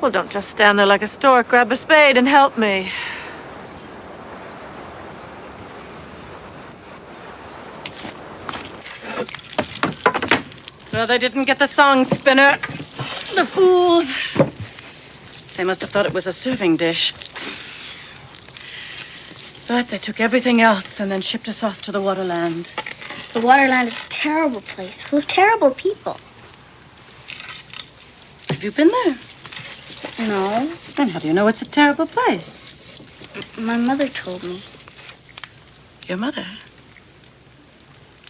Well, don't just stand there like a stork. Grab a spade and help me. Well, they didn't get the song spinner. The fools. They must have thought it was a serving dish. But they took everything else and then shipped us off to the Waterland. The Waterland is a terrible place, full of terrible people. Have you been there? No. Then how do you know it's a terrible place? My mother told me. Your mother?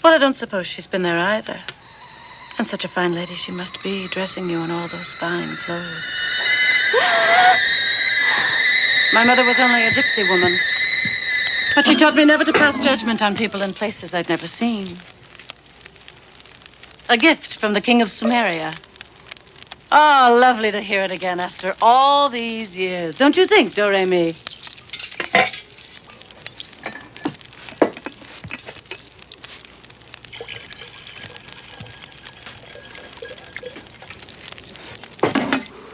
Well, I don't suppose she's been there either. And such a fine lady she must be, dressing you in all those fine clothes. My mother was only a gypsy woman. But she taught me never to pass judgment on people in places I'd never seen. A gift from the king of Sumeria. Oh, lovely to hear it again after all these years. Don't you think, Do-Re-Mi?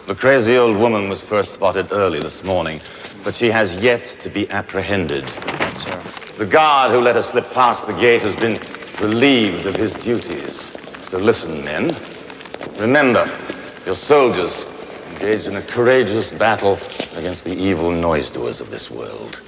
The crazy old woman was first spotted early this morning, but she has yet to be apprehended. Sir. The guard who let her slip past the gate has been relieved of his duties. So listen, men. Remember, you're soldiers engaged in a courageous battle against the evil noise-doers of this world.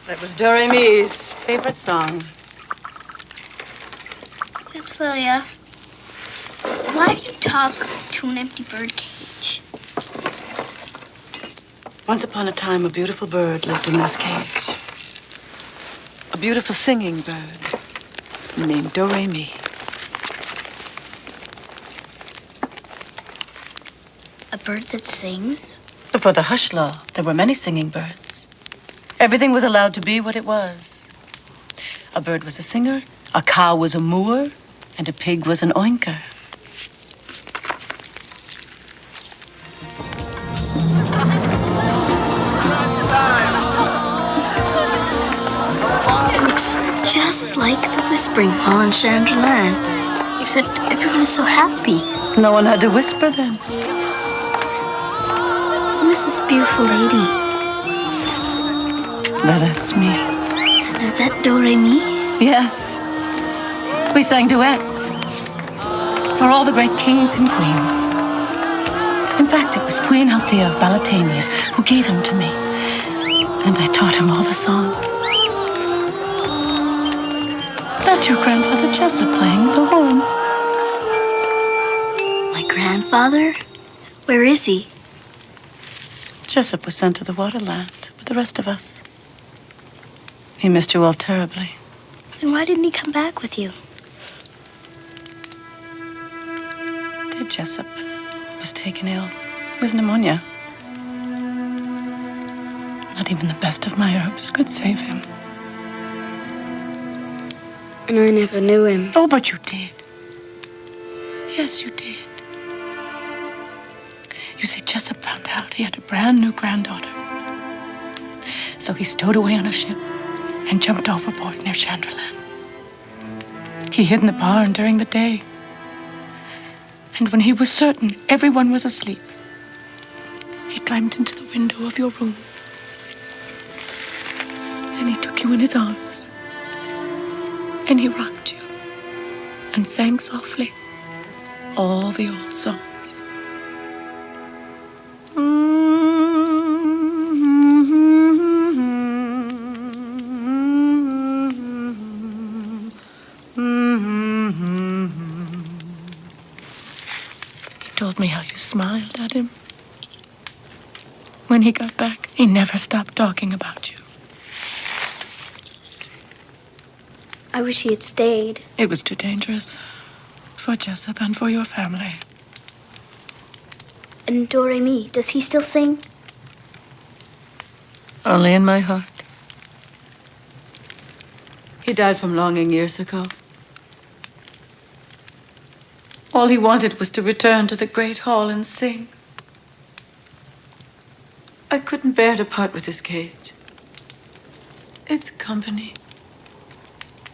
That was Do-Re-Mi's favorite song. Cecilia, why do you talk to an empty bird cage? Once upon a time, a beautiful bird lived in this cage. A beautiful singing bird named Do-Re-Mi. A bird that sings? Before the hush law, there were many singing birds. Everything was allowed to be what it was. A bird was a singer, a cow was a mooer, and a pig was an oinker. It's just like the Whispering Hall in Chandraland, except everyone is so happy. No one had to whisper then. Who is this beautiful lady? Well, that's me. Is that Do-Re-Mi? Yes. We sang duets for all the great kings and queens. In fact, it was Queen Althea of Balatania who gave him to me. And I taught him all the songs. That's your grandfather Jessup playing the horn. My grandfather? Where is he? Jessup was sent to the Waterland with the rest of us. He missed you all terribly. Then why didn't he come back with you? Dear Jessup was taken ill with pneumonia. Not even the best of my herbs could save him. And I never knew him. Oh, but you did. Yes, you did. You see, Jessup found out he had a brand new granddaughter. So he stowed away on a ship and jumped overboard near Chandraland. He hid in the barn during the day. And when he was certain everyone was asleep, he climbed into the window of your room. And he took you in his arms. And he rocked you and sang softly all the old songs. Told me how you smiled at him. When he got back, he never stopped talking about you. I wish he had stayed. It was too dangerous for Jessup and for your family. And Do-Re-Mi, does he still sing? Only in my heart. He died from longing years ago. All he wanted was to return to the great hall and sing. I couldn't bear to part with this cage. It's company.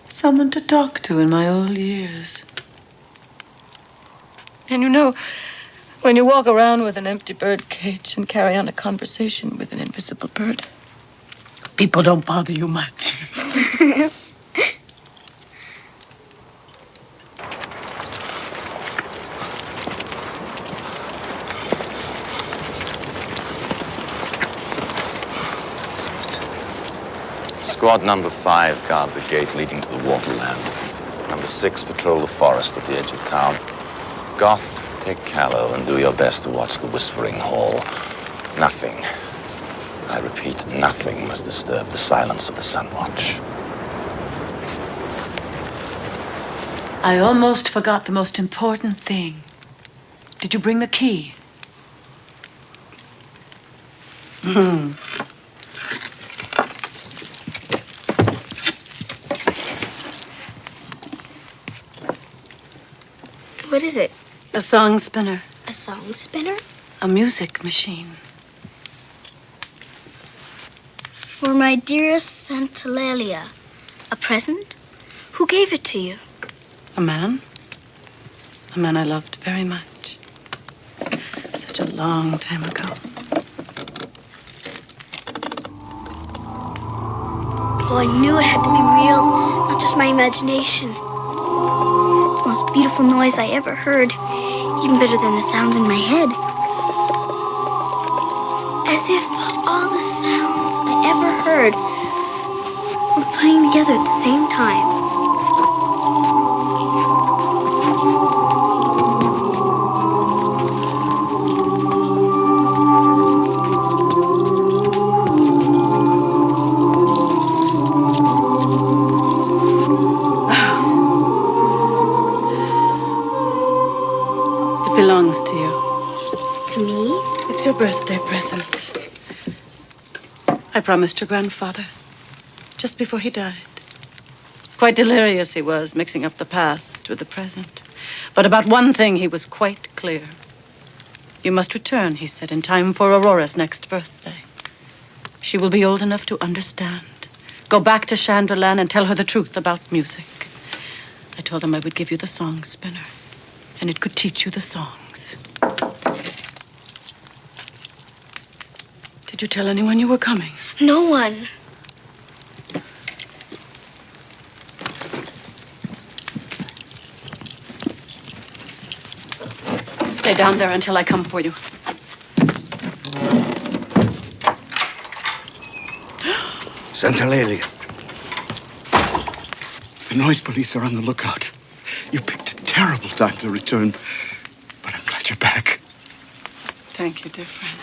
Someone to talk to in my old years. And you know, when you walk around with an empty bird cage and carry on a conversation with an invisible bird, people don't bother you much. Squad number 5 guard the gate leading to the waterland. Number 6 patrol the forest at the edge of town. Goth, take Callow and do your best to watch the Whispering Hall. Nothing, I repeat, nothing must disturb the silence of the Sunwatch. I almost forgot the most important thing. Did you bring the key? What is it? A song spinner. A song spinner? A music machine. For my dearest Santalalia. A present? Who gave it to you? A man. A man I loved very much. Such a long time ago. Oh, I knew it had to be real, not just my imagination. It's the most beautiful noise I ever heard, even better than the sounds in my head. As if all the sounds I ever heard were playing together at the same time. Belongs to you. To me? It's your birthday present. I promised your grandfather just before he died. Quite delirious he was, mixing up the past with the present. But about one thing he was quite clear. You must return, he said, in time for Aurora's next birthday. She will be old enough to understand. Go back to Chandlerland and tell her the truth about music. I told him I would give you the song spinner. And it could teach you the songs. Did you tell anyone you were coming? No one. Stay down there until I come for you. Santalalia. The noise police are on the lookout. You picked a terrible time to return, but I'm glad you're back. Thank you, dear friend.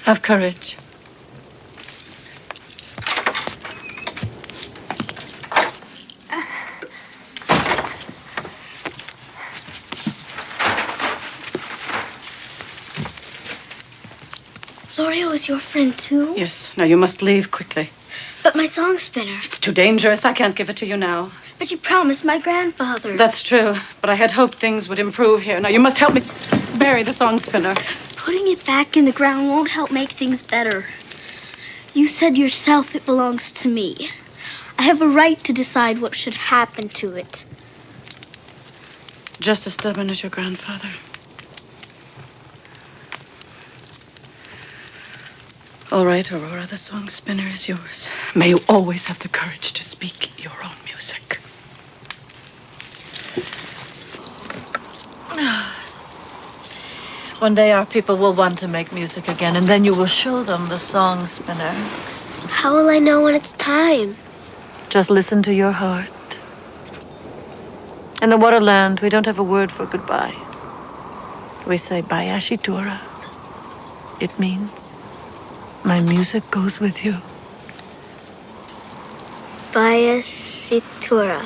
Have courage. Florio is your friend, too? Yes. Now you must leave quickly. But my song spinner. It's too dangerous. I can't give it to you now. But you promised my grandfather. That's true. But I had hoped things would improve here. Now you must help me bury the song spinner. Putting it back in the ground won't help make things better. You said yourself it belongs to me. I have a right to decide what should happen to it. Just as stubborn as your grandfather. All right, Aurora, the song spinner is yours. May you always have the courage to speak your own music. One day our people will want to make music again, and then you will show them the song spinner. How will I know when it's time? Just listen to your heart. In the Waterland, we don't have a word for goodbye. We say Bayashitura. It means my music goes with you. Bayashitura.